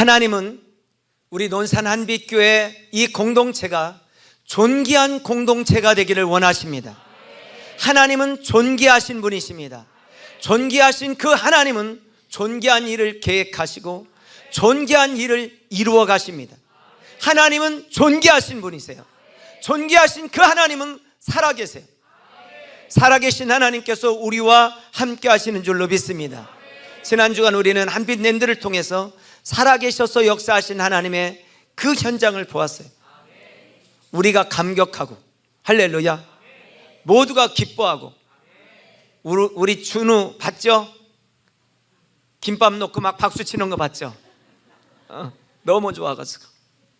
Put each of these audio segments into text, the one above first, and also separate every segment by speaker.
Speaker 1: 하나님은 우리 논산 한빛교회 이 공동체가 존귀한 공동체가 되기를 원하십니다. 하나님은 존귀하신 분이십니다. 존귀하신 그 하나님은 존귀한 일을 계획하시고 존귀한 일을 이루어 가십니다. 하나님은 존귀하신 분이세요. 존귀하신 그 하나님은 살아계세요. 살아계신 하나님께서 우리와 함께 하시는 줄로 믿습니다. 지난 주간 우리는 한빛랜드를 통해서 살아계셔서 역사하신 하나님의 그 현장을 보았어요. 우리가 감격하고, 할렐루야, 모두가 기뻐하고. 우리 준우 봤죠? 김밥 놓고 막 박수 치는 거 봤죠? 너무 좋아가지고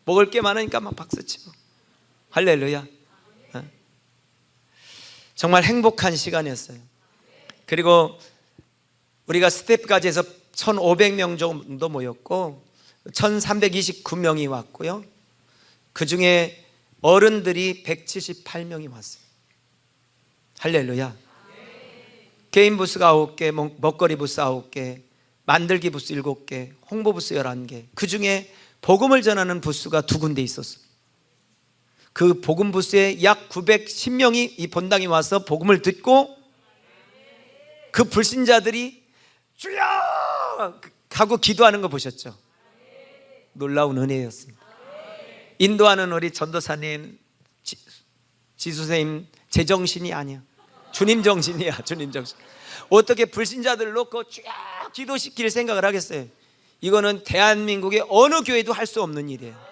Speaker 1: 먹을 게 많으니까 막 박수 치고. 할렐루야. 정말 행복한 시간이었어요. 그리고 우리가 스텝까지 해서 1,500명 정도 모였고 1,329명이 왔고요. 그 중에 어른들이 178명이 왔어요. 할렐루야. 개인 부스가 9개, 먹거리 부스 9개, 만들기 부스 7개, 홍보 부스 11개. 그 중에 복음을 전하는 부스가 2군데 있었어요. 그 복음 부스에 약 910명이 이 본당에 와서 복음을 듣고 그 불신자들이 주여 하고 기도하는 거 보셨죠? 놀라운 은혜였습니다. 인도하는 우리 전도사님, 지수선생님 제정신이 아니야. 주님 정신이야. 주님 정신. 어떻게 불신자들을 놓고 쭉 기도시킬 생각을 하겠어요? 이거는 대한민국의 어느 교회도 할 수 없는 일이에요.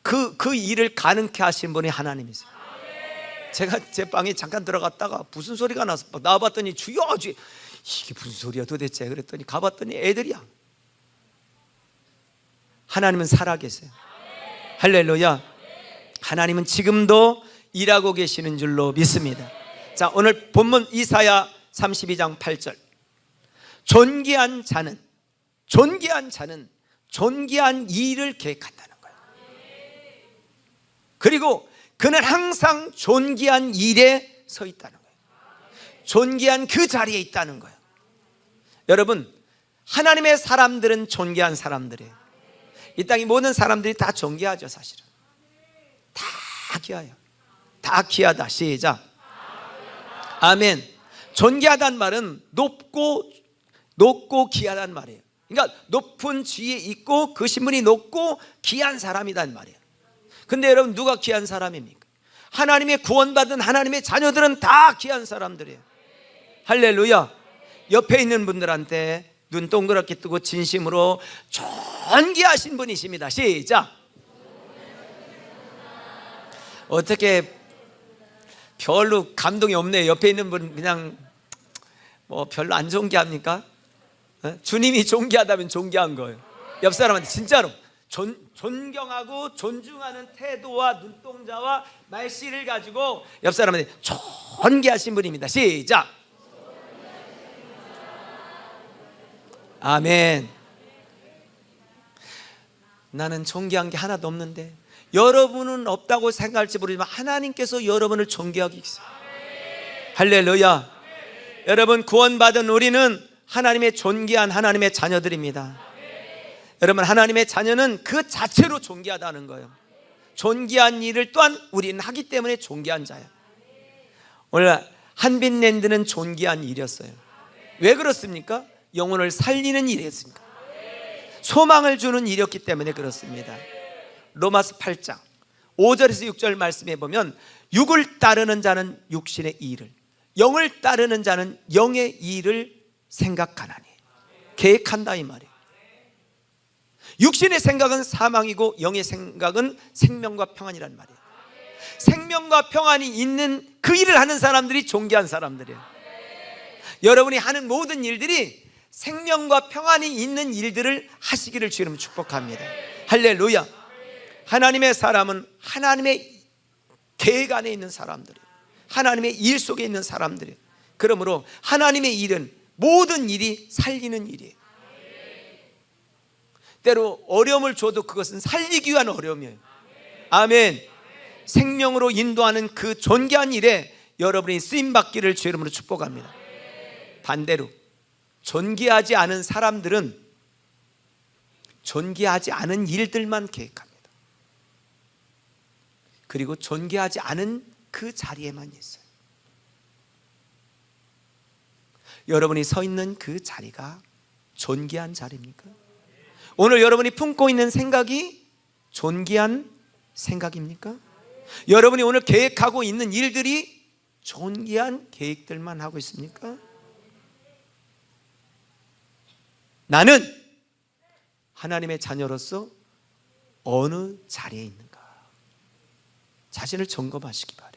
Speaker 1: 그 일을 가능케 하신 분이 하나님이세요. 제가 제 방에 잠깐 들어갔다가 무슨 소리가 나서 나와봤더니 주여, 주여, 이게 무슨 소리야 도대체? 그랬더니 가봤더니 애들이야. 하나님은 살아계세요. 할렐루야. 하나님은 지금도 일하고 계시는 줄로 믿습니다. 자, 오늘 본문 이사야 32장 8절. 존귀한 자는 존귀한 일을 계획한다는 거예요. 그리고 그는 항상 존귀한 일에 서 있다는 거예요. 존귀한 그 자리에 있다는 거예요. 여러분, 하나님의 사람들은 존귀한 사람들이에요. 이 땅의 모든 사람들이 다 존귀하죠. 사실은 다 귀하요. 다 귀하다. 시작. 아멘. 존귀하다는 말은 높고 귀하다는 말이에요. 그러니까 높은 지위에 있고 그 신분이 높고 귀한 사람이란 말이에요. 근데 여러분, 누가 귀한 사람입니까? 하나님의 구원받은 하나님의 자녀들은 다 귀한 사람들이에요. 할렐루야. 옆에 있는 분들한테 눈 동그랗게 뜨고 진심으로 존귀하신 분이십니다. 시작. 어떻게 별로 감동이 없네요. 옆에 있는 분 그냥 별로 안 존귀합니까? 주님이 존귀하다면 존귀한 거예요. 옆 사람한테 진짜로 존경하고 존중하는 태도와 눈동자와 말씨를 가지고 옆 사람한테 존귀하신 분입니다. 시작. 아멘. 나는 존귀한 게 하나도 없는데, 여러분은 없다고 생각할지 모르지만 하나님께서 여러분을 존귀하게 계세요. 할렐루야. 여러분, 구원받은 우리는 하나님의 존귀한 하나님의 자녀들입니다. 여러분, 하나님의 자녀는 그 자체로 존귀하다는 거예요. 존귀한 일을 또한 우리는 하기 때문에 존귀한 자예요. 오늘 한빛랜드는 존귀한 일이었어요. 왜 그렇습니까? 영혼을 살리는 일이었습니까? 소망을 주는 일이었기 때문에 그렇습니다. 로마서 8장 5절에서 6절 말씀해 보면, 육을 따르는 자는 육신의 일을, 영을 따르는 자는 영의 일을 생각하나니, 계획한다 이 말이에요. 육신의 생각은 사망이고 영의 생각은 생명과 평안이란 말이에요. 생명과 평안이 있는 그 일을 하는 사람들이 존귀한 사람들이에요. 여러분이 하는 모든 일들이 생명과 평안이 있는 일들을 하시기를 주님 축복합니다. 할렐루야. 하나님의 사람은 하나님의 계획 안에 있는 사람들이에요. 하나님의 일 속에 있는 사람들이에요. 그러므로 하나님의 일은 모든 일이 살리는 일이에요. 때로 어려움을 줘도 그것은 살리기 위한 어려움이에요. 아멘. 생명으로 인도하는 그 존귀한 일에 여러분이 쓰임받기를 주 이름으로 축복합니다. 반대로 존귀하지 않은 사람들은 존귀하지 않은 일들만 계획합니다. 그리고 존귀하지 않은 그 자리에만 있어요. 여러분이 서 있는 그 자리가 존귀한 자리입니까? 오늘 여러분이 품고 있는 생각이 존귀한 생각입니까? 여러분이 오늘 계획하고 있는 일들이 존귀한 계획들만 하고 있습니까? 나는 하나님의 자녀로서 어느 자리에 있는가? 자신을 점검하시기 바라요.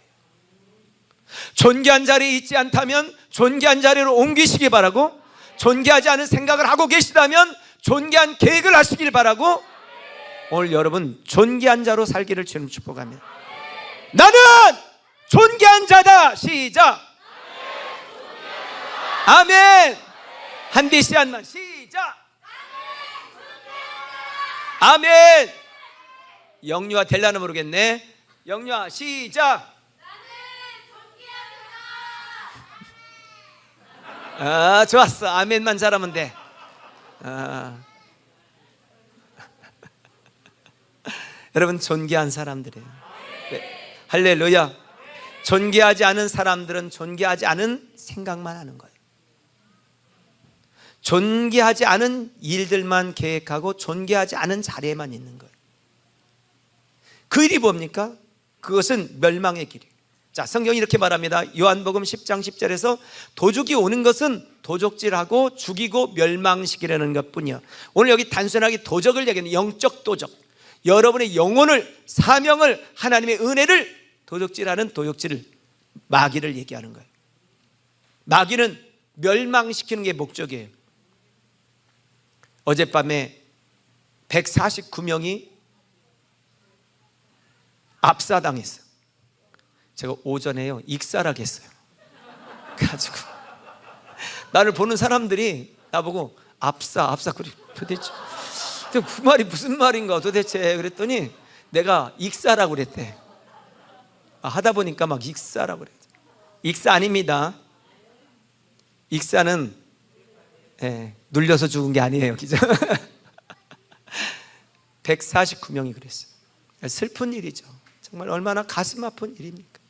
Speaker 1: 존귀한 자리에 있지 않다면 존귀한 자리로 옮기시기 바라고, 존귀하지 않은 생각을 하고 계시다면 존귀한 계획을 하시길 바라고, 오늘 여러분 존귀한 자로 살기를 주님 축복합니다. 나는 존귀한 자다. 시작. 아멘. 한 비씩 한만 시작. 아멘. 영유아 될라나 모르겠네. 영유아 시작. 아, 좋았어. 아멘만 잘하면 돼. 여러분 존귀한 사람들이에요. 네. 할렐루야. 존귀하지 않은 사람들은 존귀하지 않은 생각만 하는 거예요. 존귀하지 않은 일들만 계획하고 존귀하지 않은 자리에만 있는 거예요. 그 일이 뭡니까? 그것은 멸망의 길이에요. 자, 성경이 이렇게 말합니다. 요한복음 10장 10절에서 도둑이 오는 것은 도적질하고 죽이고 멸망시키려는 것뿐이야. 오늘 여기 단순하게 도적을 얘기하는 영적 도적, 여러분의 영혼을, 사명을, 하나님의 은혜를 도적질하는 도적질을, 마귀를 얘기하는 거예요. 마귀는 멸망시키는 게 목적이에요. 어젯밤에 149명이 압사당했어요. 제가 오전에요 익사라겠어요. 가지고 나를 보는 사람들이 나보고 압사 그래 도대체 그 말이 무슨 말인가 도대체 그랬더니 내가 익사라고 그랬대. 하다 보니까 막 익사라고 그래. 익사 아닙니다. 익사는 눌려서 죽은 게 아니에요. 그죠? 149명이 그랬어요. 슬픈 일이죠. 정말 얼마나 가슴 아픈 일입니까?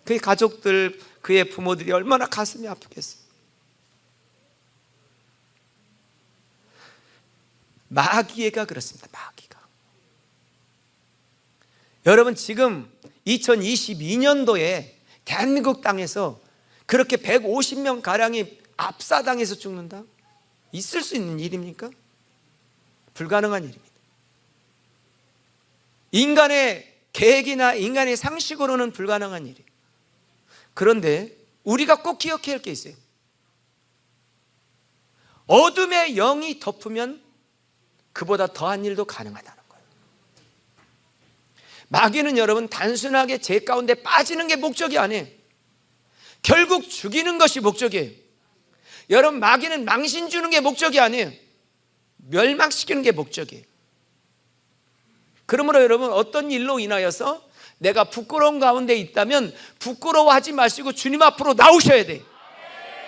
Speaker 1: 그의 가족들, 그의 부모들이 얼마나 가슴이 아프겠어요. 마귀가 그렇습니다. 마귀가. 여러분 지금 2022년도에 대한민국 땅에서 그렇게 150명 가량이 압사당해서 죽는다? 있을 수 있는 일입니까? 불가능한 일입니다. 인간의 계획이나 인간의 상식으로는 불가능한 일이에요. 그런데 우리가 꼭 기억해야 할 게 있어요. 어둠의 영이 덮으면 그보다 더한 일도 가능하다는 거예요. 마귀는 여러분 단순하게 죄 가운데 빠지는 게 목적이 아니에요. 결국 죽이는 것이 목적이에요. 여러분 마귀는 망신 주는 게 목적이 아니에요. 멸망시키는 게 목적이에요. 그러므로 여러분 어떤 일로 인하여서 내가 부끄러운 가운데 있다면 부끄러워하지 마시고 주님 앞으로 나오셔야 돼요.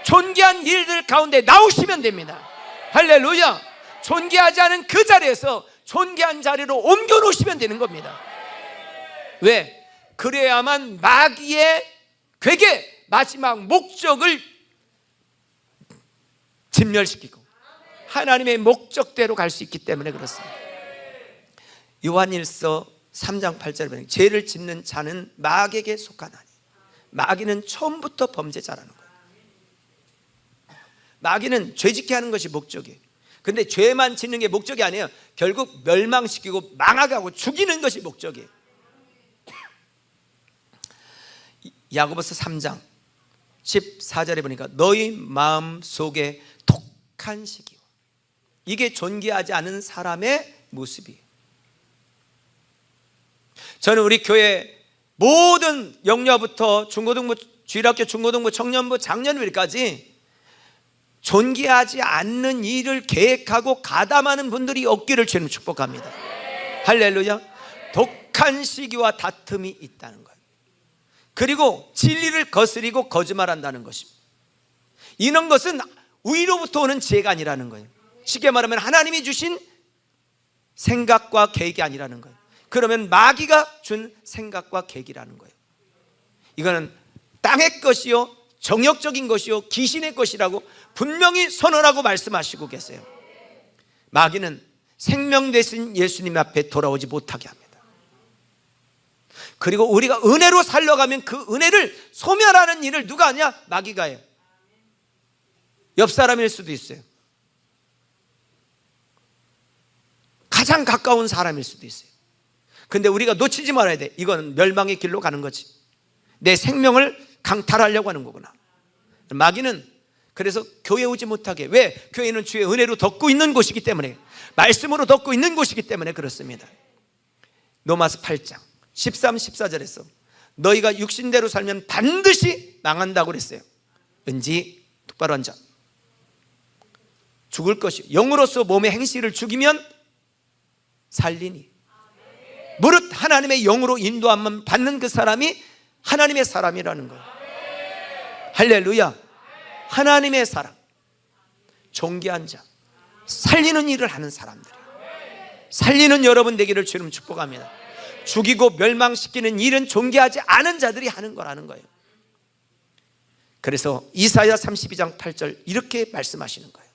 Speaker 1: 존귀한 일들 가운데 나오시면 됩니다. 할렐루야. 존귀하지 않은 그 자리에서 존귀한 자리로 옮겨 놓으시면 되는 겁니다. 왜? 그래야만 마귀의 괴계 마지막 목적을 진멸시키고 하나님의 목적대로 갈 수 있기 때문에 그렇습니다. 요한일서 3장 8절에 보면 죄를 짓는 자는 마귀에게 속하나니, 마귀는 처음부터 범죄자라는 거예요. 마귀는 죄짓게 하는 것이 목적이에요. 근데 죄만 짓는 게 목적이 아니에요. 결국 멸망시키고 망하게 하고 죽이는 것이 목적이에요. 야고보서 3장 14절에 보니까 너희 마음 속에 독한 시기와, 이게 존귀하지 않은 사람의 모습이에요. 저는 우리 교회 모든 영유아부터 중고등부, 주일학교, 중고등부, 청년부, 장년부까지 존귀하지 않는 일을 계획하고 가담하는 분들이 없기를 주님 축복합니다. 할렐루야. 독한 시기와 다툼이 있다는 거예요. 그리고 진리를 거스리고 거짓말한다는 것입니다. 이런 것은 위로부터 오는 지혜가 아니라는 거예요. 쉽게 말하면 하나님이 주신 생각과 계획이 아니라는 거예요. 그러면 마귀가 준 생각과 계획이라는 거예요. 이거는 땅의 것이요, 정욕적인 것이요, 귀신의 것이라고 분명히 선언하고 말씀하시고 계세요. 마귀는 생명 되신 예수님 앞에 돌아오지 못하게 합니다. 그리고 우리가 은혜로 살려가면 그 은혜를 소멸하는 일을 누가 하냐? 마귀가 해요. 옆 사람일 수도 있어요. 가장 가까운 사람일 수도 있어요. 근데 우리가 놓치지 말아야 돼. 이거는 멸망의 길로 가는 거지. 내 생명을 강탈하려고 하는 거구나. 마귀는 그래서 교회 오지 못하게. 왜? 교회는 주의 은혜로 덮고 있는 곳이기 때문에, 말씀으로 덮고 있는 곳이기 때문에 그렇습니다. 로마서 8장 13, 14절에서 너희가 육신대로 살면 반드시 망한다고 그랬어요. 왠지 똑바로 앉아. 죽을 것이 영으로서 몸의 행실을 죽이면 살리니, 무릇 하나님의 영으로 인도함만 받는 그 사람이 하나님의 사람이라는 거예요. 할렐루야. 하나님의 사람, 존귀한 자, 살리는 일을 하는 사람들, 살리는 여러분 되기를 주님 축복합니다. 죽이고 멸망시키는 일은 존귀하지 않은 자들이 하는 거라는 거예요. 그래서 이사야 32장 8절 이렇게 말씀하시는 거예요.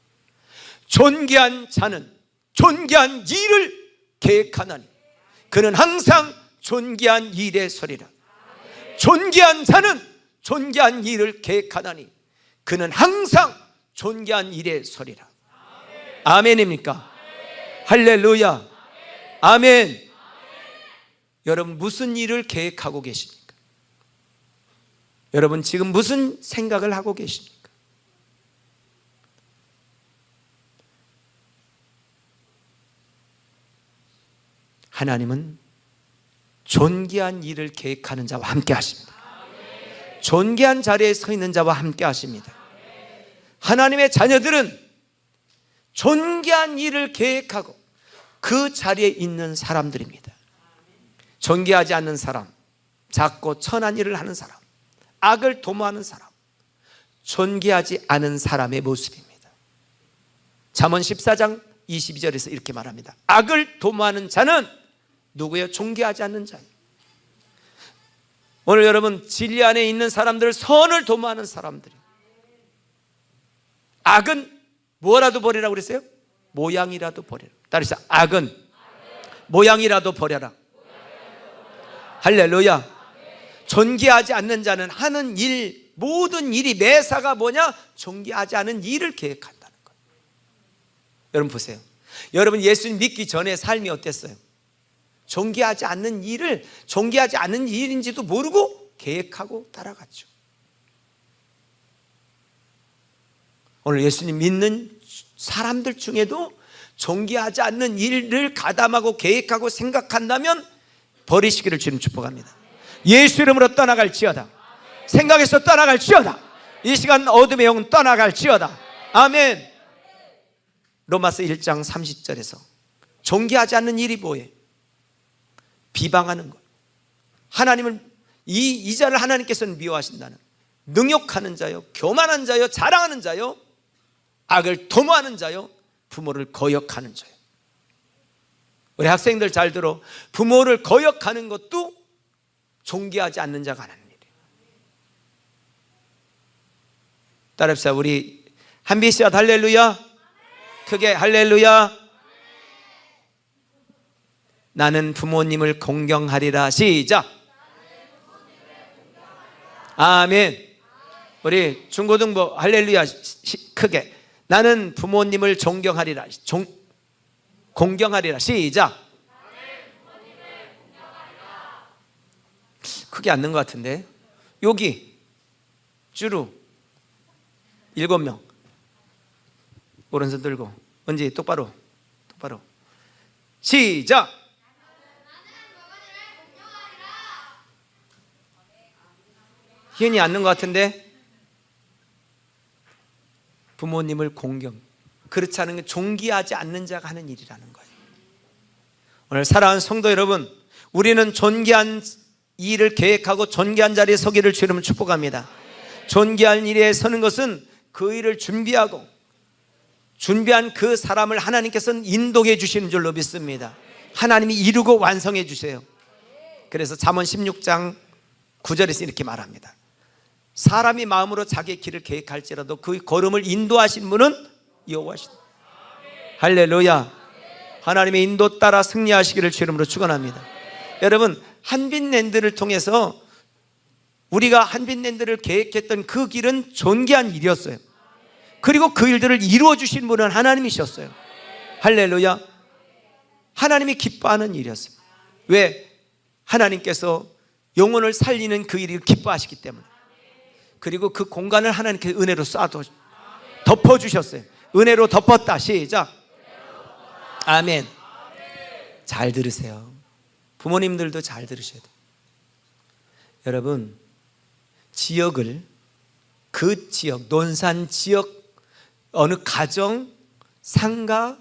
Speaker 1: 존귀한 자는 존귀한 일을 계획하나니 그는 항상 존귀한 일에 서리라. 존귀한 자는 존귀한 일을 계획하나니 그는 항상 존귀한 일에 서리라. 아멘입니까? 할렐루야. 아멘. 여러분 무슨 일을 계획하고 계십니까? 여러분 지금 무슨 생각을 하고 계십니까? 하나님은 존귀한 일을 계획하는 자와 함께 하십니다. 존귀한 자리에 서 있는 자와 함께 하십니다. 하나님의 자녀들은 존귀한 일을 계획하고 그 자리에 있는 사람들입니다. 존귀하지 않는 사람, 작고 천한 일을 하는 사람, 악을 도모하는 사람, 존귀하지 않은 사람의 모습입니다. 잠언 14장 22절에서 이렇게 말합니다. 악을 도모하는 자는 누구예요? 존귀하지 않는 자예요. 오늘 여러분 진리 안에 있는 사람들, 선을 도모하는 사람들이에요. 악은 뭐라도 버리라고 그랬어요? 모양이라도 버리라. 따라서 악은 모양이라도 버려라. 할렐루야. 존귀하지 않는 자는 하는 일, 모든 일이 매사가 뭐냐? 존귀하지 않은 일을 계획한다는 거예요. 여러분 보세요. 여러분 예수님 믿기 전에 삶이 어땠어요? 존귀하지 않는 일을 존귀하지 않은 일인지도 모르고 계획하고 따라갔죠. 오늘 예수님 믿는 사람들 중에도 존귀하지 않는 일을 가담하고 계획하고 생각한다면 버리시기를 주님 축복합니다. 예수 이름으로 떠나갈지어다. 생각에서 떠나갈지어다. 이 시간 어둠의 영은 떠나갈지어다. 아멘. 로마서 1장 30절에서 존귀하지 않는 일이 뭐예요? 비방하는 것. 하나님을 이 자를 하나님께서는 미워하신다는, 능욕하는 자요, 교만한 자요, 자랑하는 자요, 악을 도모하는 자요, 부모를 거역하는 자요. 우리 학생들 잘 들어. 부모를 거역하는 것도 존귀하지 않는 자가 하는 일이에요. 따라합시다. 우리 한비 씨와 할렐루야. 크게 할렐루야. 나는 부모님을 공경하리라. 시작. 아멘. 우리 중고등부 할렐루야. 크게. 나는 부모님을 존경하리라. 공경하리라. 시작. 크게 않는 것 같은데. 여기 주루 7명 오른손 들고 언제 똑바로 시작. 희은이 않는 것 같은데. 부모님을 공경, 그렇지 않은 게 존귀하지 않는 자가 하는 일이라는 거예요. 오늘 사랑하는 성도 여러분, 우리는 존귀한 일을 계획하고 존귀한 자리에 서기를 주님은 축복합니다. 존귀한 일에 서는 것은 그 일을 준비하고 준비한 그 사람을 하나님께서는 인도해 주시는 줄로 믿습니다. 하나님이 이루고 완성해 주세요. 그래서 잠언 16장 9절에서 이렇게 말합니다. 사람이 마음으로 자기의 길을 계획할지라도 그 걸음을 인도하신 분은 여호와시다. 할렐루야. 하나님의 인도 따라 승리하시기를 주 이름으로 축원합니다. 여러분, 한빛랜드를 통해서 우리가 한빛랜드를 계획했던 그 길은 존귀한 일이었어요. 그리고 그 일들을 이루어 주신 분은 하나님이셨어요. 할렐루야. 하나님이 기뻐하는 일이었어요. 왜? 하나님께서 영혼을 살리는 그 일을 기뻐하시기 때문에. 그리고 그 공간을 하나님께서 은혜로 덮어주셨어요. 은혜로 덮었다. 시작. 아멘. 잘 들으세요. 부모님들도 잘 들으셔야 돼요. 여러분, 지역을, 그 지역, 논산 지역, 어느 가정, 상가,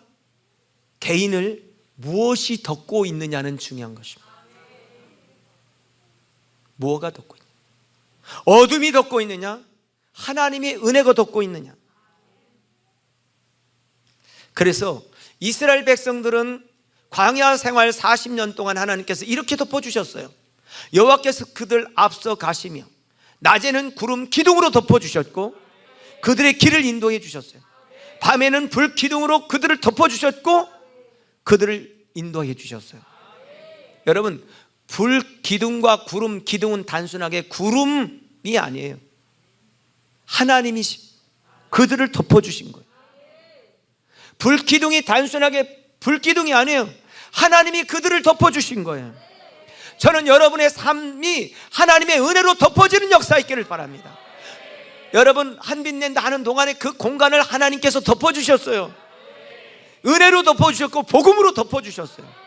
Speaker 1: 개인을 무엇이 덮고 있느냐는 중요한 것입니다. 뭐가 덮고 있느냐? 어둠이 덮고 있느냐? 하나님의 은혜가 덮고 있느냐? 그래서 이스라엘 백성들은 광야 생활 40년 동안 하나님께서 이렇게 덮어주셨어요. 여호와께서 그들 앞서 가시며 낮에는 구름 기둥으로 덮어주셨고 그들의 길을 인도해 주셨어요. 밤에는 불 기둥으로 그들을 덮어주셨고 그들을 인도해 주셨어요. 여러분, 불 기둥과 구름 기둥은 단순하게 구름이 아니에요. 하나님이 그들을 덮어주신 거예요. 불 기둥이 단순하게 불 기둥이 아니에요. 하나님이 그들을 덮어주신 거예요. 저는 여러분의 삶이 하나님의 은혜로 덮어지는 역사 있기를 바랍니다. 여러분, 한빛랜드 하는 동안에 그 공간을 하나님께서 덮어주셨어요. 은혜로 덮어주셨고 복음으로 덮어주셨어요.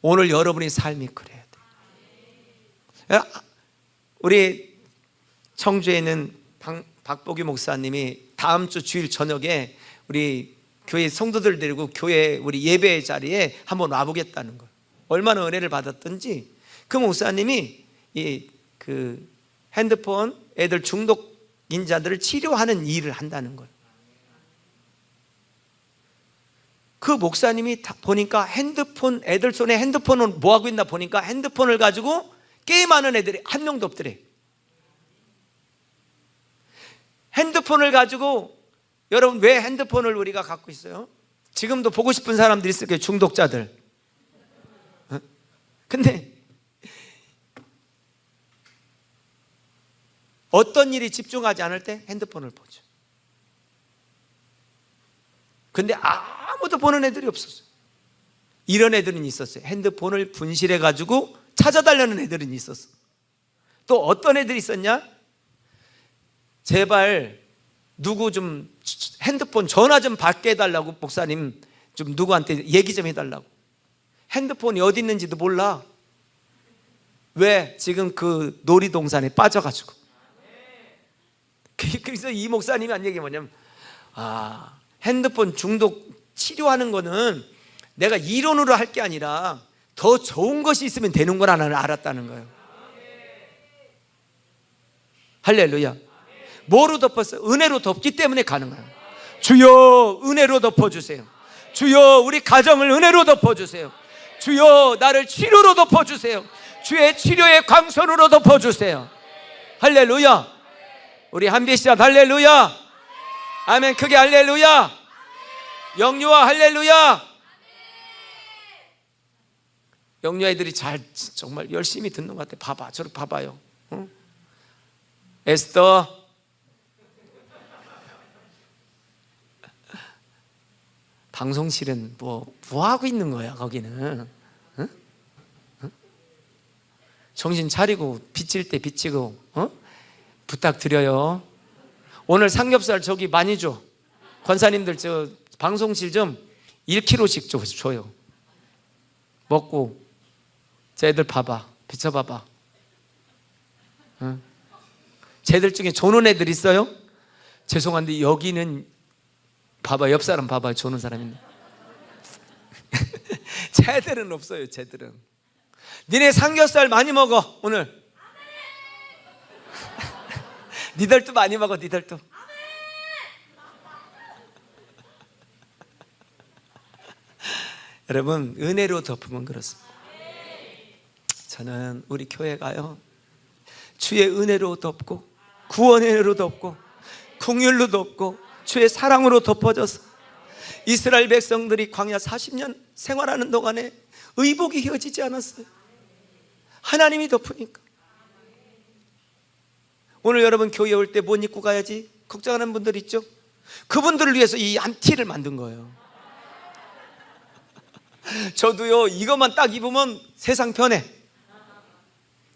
Speaker 1: 오늘 여러분의 삶이 그래야 돼요. 우리 청주에 있는 박보규 목사님이 다음 주 주일 저녁에 우리 교회 성도들 데리고 교회 우리 예배 자리에 한번 와보겠다는 거예요. 얼마나 은혜를 받았던지. 그 목사님이 그 핸드폰 애들 중독인자들을 치료하는 일을 한다는 거예요. 그 목사님이 보니까 핸드폰, 애들 손에 핸드폰을 뭐 하고 있나 보니까 핸드폰을 가지고 게임하는 애들이 한 명도 없더래. 핸드폰을 가지고, 여러분, 왜 핸드폰을 우리가 갖고 있어요? 지금도 보고 싶은 사람들이 있을 거예요. 중독자들. 근데 어떤 일이 집중하지 않을 때 핸드폰을 보죠. 근데 아무도 보는 애들이 없었어요. 이런 애들은 있었어요. 핸드폰을 분실해 가지고 찾아달라는 애들은 있었어. 또 어떤 애들이 있었냐? 제발 누구 좀 핸드폰 전화 좀 받게 해달라고, 목사님 좀 누구한테 얘기 좀 해달라고. 핸드폰이 어디 있는지도 몰라. 왜? 지금 그 놀이동산에 빠져가지고. 그래서 이 목사님이 한 얘기 뭐냐면, 핸드폰 중독 치료하는 거는 내가 이론으로 할 게 아니라 더 좋은 것이 있으면 되는 걸 나는 알았다는 거예요. 할렐루야. 뭐로 덮었어요? 은혜로 덮기 때문에 가능해요. 주여, 은혜로 덮어주세요. 주여, 우리 가정을 은혜로 덮어주세요. 주여, 나를 치료로 덮어주세요. 주의 치료의 광선으로 덮어주세요. 할렐루야. 우리 한빛샷 할렐루야. 아멘. 크게 할렐루야. 영유아 할렐루야. 영유아 애들이 정말 열심히 듣는 것 같아. 봐봐, 저렇게 봐봐요. 응? 에스더, 방송실은 뭐 하고 있는 거야 거기는? 응? 응? 정신 차리고 비칠 때 비치고, 부탁드려요. 오늘 삼겹살 저기 많이 줘. 권사님들 저 방송실 좀 1kg씩 줘요. 먹고 쟤들 봐봐, 비춰봐봐. 쟤들 중에 조는 애들 있어요? 죄송한데 여기는 봐봐, 옆 사람 봐봐, 조는 사람인데. 쟤들은 없어요. 쟤들은. 니네 삼겹살 많이 먹어 오늘. 니들도 많이 먹어. 니들도. 여러분, 은혜로 덮으면 그렇습니다. 저는 우리 교회가요, 주의 은혜로 덮고 구원의 은혜로 덮고 긍휼로 덮고 주의 사랑으로 덮어져서 이스라엘 백성들이 광야 40년 생활하는 동안에 의복이 휘어지지 않았어요. 하나님이 덮으니까. 오늘 여러분 교회 올 때 못 입고 가야지 걱정하는 분들 있죠? 그분들을 위해서 이 암티를 만든 거예요. 저도요, 이것만 딱 입으면 세상 편해.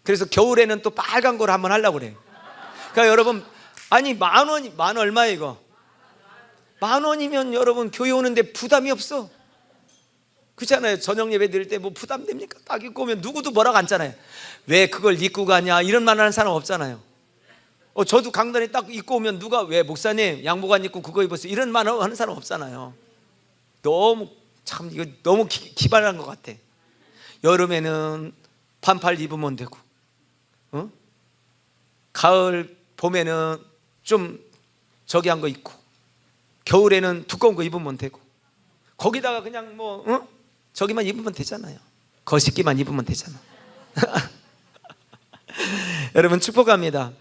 Speaker 1: 그래서 겨울에는 또 빨간 걸 한번 하려고 그래요. 그러니까 여러분, 아니 만 얼마예요 이거? 10,000원이면 여러분 교회 오는데 부담이 없어. 그렇잖아요. 저녁 예배 드릴 때 뭐 부담됩니까? 딱 입고 오면 누구도 뭐라고 않잖아요. 왜 그걸 입고 가냐 이런 말 하는 사람 없잖아요. 저도 강단에 딱 입고 오면 누가 왜 목사님 양복 안 입고 그거 입었어요 이런 말 하는 사람 없잖아요. 너무 참 이거 너무 기발한 것 같아. 여름에는 반팔 입으면 되고, 가을 봄에는 좀 저기 한 거 입고, 겨울에는 두꺼운 거 입으면 되고, 거기다가 그냥 뭐 저기만 입으면 되잖아요. 거시기만 입으면 되잖아. 여러분 축복합니다.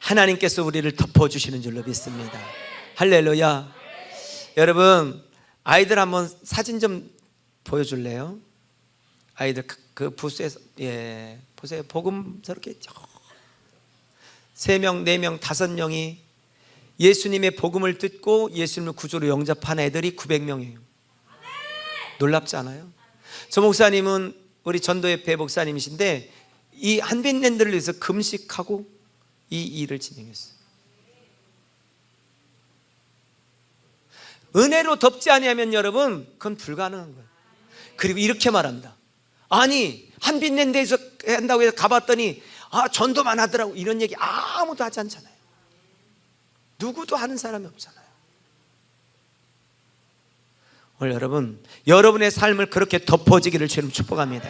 Speaker 1: 하나님께서 우리를 덮어주시는 줄로 믿습니다. 할렐루야. 여러분 아이들 한번 사진 좀 보여줄래요? 아이들 그 부스에서, 예, 보세요. 복음 저렇게 3명, 4명, 5명이 예수님의 복음을 듣고 예수님을 구주로 영접한 애들이 900명이에요. 놀랍지 않아요? 저 목사님은 우리 전도협회 목사님이신데 이 한빛랜드를 위해서 금식하고 이 일을 진행했어요. 은혜로 덮지 아니하면 여러분 그건 불가능한 거예요. 그리고 이렇게 말한다. 아니 한빛랜드에서 한다고 해서 가봤더니 전도만 하더라고 이런 얘기 아무도 하지 않잖아요. 누구도 하는 사람이 없잖아요. 오늘 여러분, 여러분의 삶을 그렇게 덮어지기를 주님 축복합니다.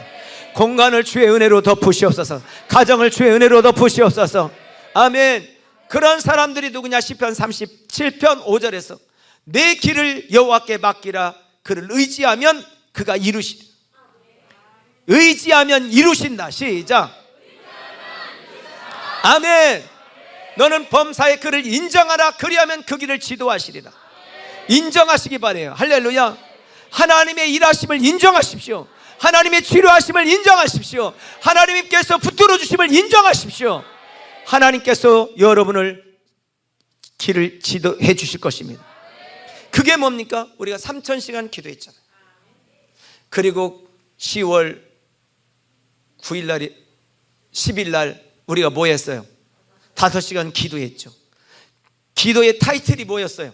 Speaker 1: 공간을 주의 은혜로 덮으시옵소서. 가정을 주의 은혜로 덮으시옵소서. 아멘. 그런 사람들이 누구냐? 시편 37편 5절에서 내 길을 여호와께 맡기라. 그를 의지하면 그가 이루시리라. 의지하면 이루신다. 시작. 아멘. 너는 범사의 그를 인정하라. 그리하면 그 길을 지도하시리라. 인정하시기 바래요. 할렐루야. 하나님의 일하심을 인정하십시오. 하나님의 치료하심을 인정하십시오. 하나님께서 붙들어 주심을 인정하십시오. 하나님께서 여러분을 길을 지도해 주실 것입니다. 그게 뭡니까? 우리가 3000시간 기도했잖아요. 그리고 10월 9일 10일 날 우리가 뭐 했어요? 5시간 기도했죠. 기도의 타이틀이 뭐였어요?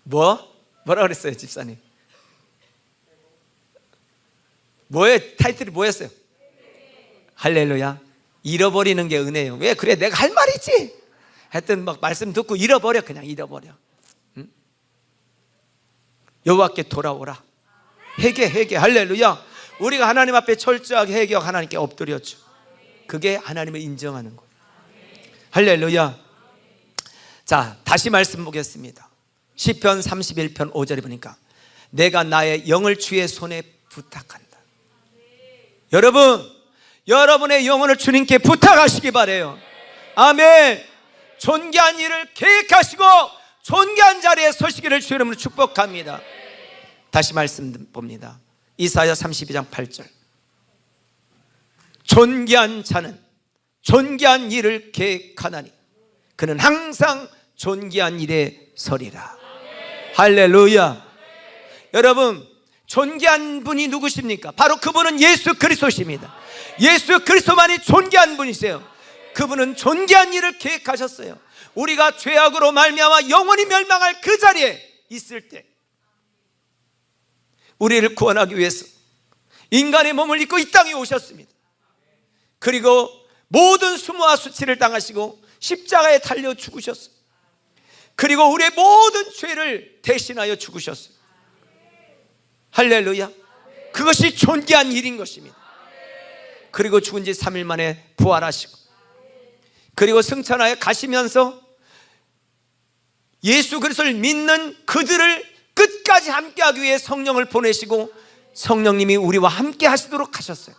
Speaker 1: 뭐라 그랬어요, 집사님? 타이틀이 뭐였어요? 할렐루야. 잃어버리는 게 은혜예요. 왜 그래? 내가 할 말이지. 하여튼 막 말씀 듣고 잃어버려. 그냥 잃어버려. 응? 여호와께 돌아오라. 회개. 할렐루야. 우리가 하나님 앞에 철저하게 회개하고 하나님께 엎드렸죠. 그게 하나님을 인정하는 거예요. 할렐루야. 자, 다시 말씀 보겠습니다. 시편 31편 5절에 보니까 내가 나의 영을 주의 손에 부탁한다. 여러분, 여러분의 영혼을 주님께 부탁하시기 바래요. 아멘. 존귀한 일을 계획하시고 존귀한 자리에 서시기를 주 이름으로 축복합니다. 다시 말씀 봅니다. 이사야 32장 8절. 존귀한 자는 존귀한 일을 계획하나니 그는 항상 존귀한 일에 서리라. 할렐루야. 여러분, 존귀한 분이 누구십니까? 바로 그분은 예수 그리스도십니다. 예수 그리스도만이 존귀한 분이세요. 그분은 존귀한 일을 계획하셨어요. 우리가 죄악으로 말미암아 영원히 멸망할 그 자리에 있을 때 우리를 구원하기 위해서 인간의 몸을 입고 이 땅에 오셨습니다. 그리고 모든 수모와 수치를 당하시고 십자가에 달려 죽으셨어요. 그리고 우리의 모든 죄를 대신하여 죽으셨어요. 할렐루야. 그것이 존귀한 일인 것입니다. 그리고 죽은 지 3일 만에 부활하시고 그리고 승천하여 가시면서 예수 그리스도를 믿는 그들을 끝까지 함께하기 위해 성령을 보내시고 성령님이 우리와 함께 하시도록 하셨어요.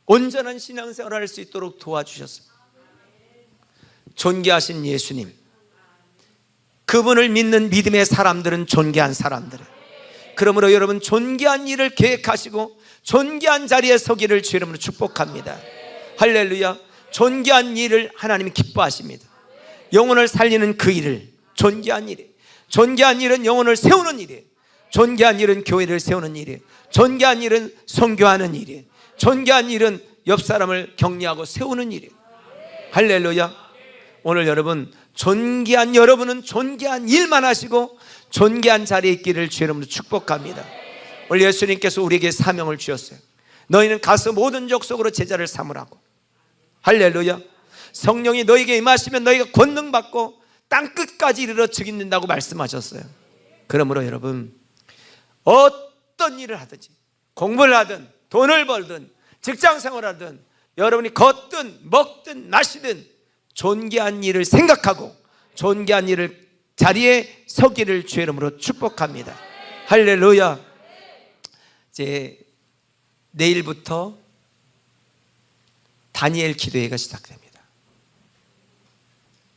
Speaker 1: 온전한 신앙생활을 할 수 있도록 도와주셨어요. 존귀하신 예수님, 그분을 믿는 믿음의 사람들은 존귀한 사람들이에요. 그러므로 여러분 존귀한 일을 계획하시고 존귀한 자리에 서기를 주의 이름으로 축복합니다. 할렐루야. 존귀한 일을 하나님이 기뻐하십니다. 영혼을 살리는 그 일을, 존귀한 일이에요. 존귀한 일은 영혼을 세우는 일이에요. 존귀한 일은 교회를 세우는 일이에요. 존귀한 일은 선교하는 일이에요. 존귀한 일은 옆 사람을 격려하고 세우는 일이에요. 할렐루야. 오늘 여러분은 존귀한 일만 하시고 존귀한 자리에 있기를 주의 이름으로 축복합니다. 오늘 예수님께서 우리에게 사명을 주셨어요. 너희는 가서 모든 족속으로 제자를 삼으라고. 할렐루야. 성령이 너희에게 임하시면 너희가 권능 받고 땅 끝까지 이르러 증인된다고 말씀하셨어요. 그러므로 여러분, 어떤 일을 하든지, 공부를 하든 돈을 벌든 직장 생활하든 여러분이 걷든 먹든 마시든 존귀한 일을 생각하고 존귀한 일을 자리에 서기를 주의 이름으로 축복합니다. 할렐루야. 이제 내일부터 다니엘 기도회가 시작됩니다.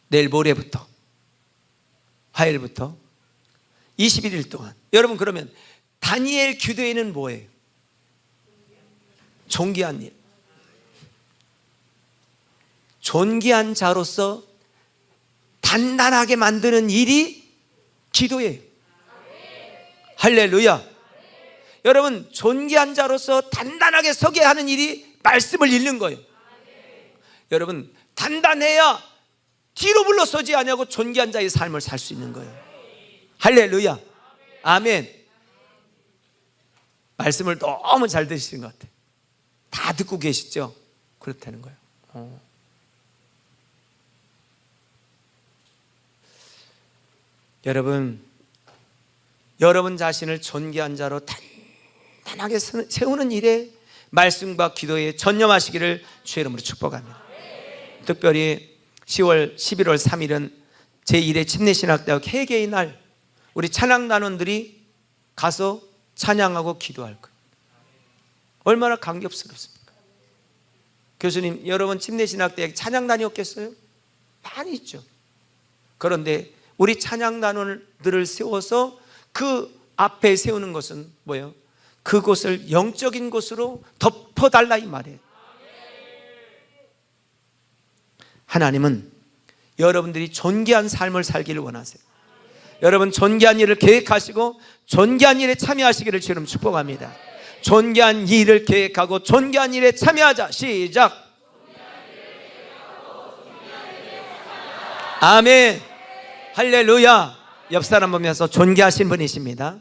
Speaker 1: 내일 모레부터, 화요일부터 21일 동안. 여러분, 그러면 다니엘 기도회는 뭐예요? 존귀한 일. 존귀한 자로서 단단하게 만드는 일이 기도예요. 할렐루야. 여러분, 존귀한 자로서 단단하게 서게 하는 일이 말씀을 읽는 거예요. 여러분, 단단해야 뒤로 물러서지 않냐고 존귀한 자의 삶을 살 수 있는 거예요. 할렐루야. 아멘. 말씀을 너무 잘 들으시는 것 같아요. 다 듣고 계시죠? 그렇다는 거예요. 여러분 자신을 존귀한 자로 단단하게 세우는 일에 말씀과 기도에 전념하시기를 주의 이름으로 축복합니다. 특별히 10월 11월 3일은 제1회 침례신학대학 회개의 날, 우리 찬양단원들이 가서 찬양하고 기도할 거예요. 얼마나 감격스럽습니까? 교수님, 여러분 침례신학대학 찬양단이 없겠어요? 많이 있죠. 그런데 우리 찬양단원들을 세워서 그 앞에 세우는 것은 뭐예요? 그곳을 영적인 곳으로 덮어달라 이 말이에요. 하나님은 여러분들이 존귀한 삶을 살기를 원하세요. 여러분 존귀한 일을 계획하시고 존귀한 일에 참여하시기를 주님 축복합니다. 존귀한 일을 계획하고 존귀한 일에 참여하자. 시작. 아멘. 할렐루야. 옆 사람 보면서 존귀하신 분이십니다.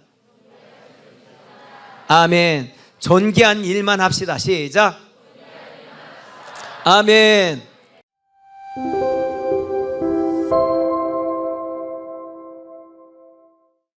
Speaker 1: 아멘. 존귀한 일만 합시다. 시작. 아멘.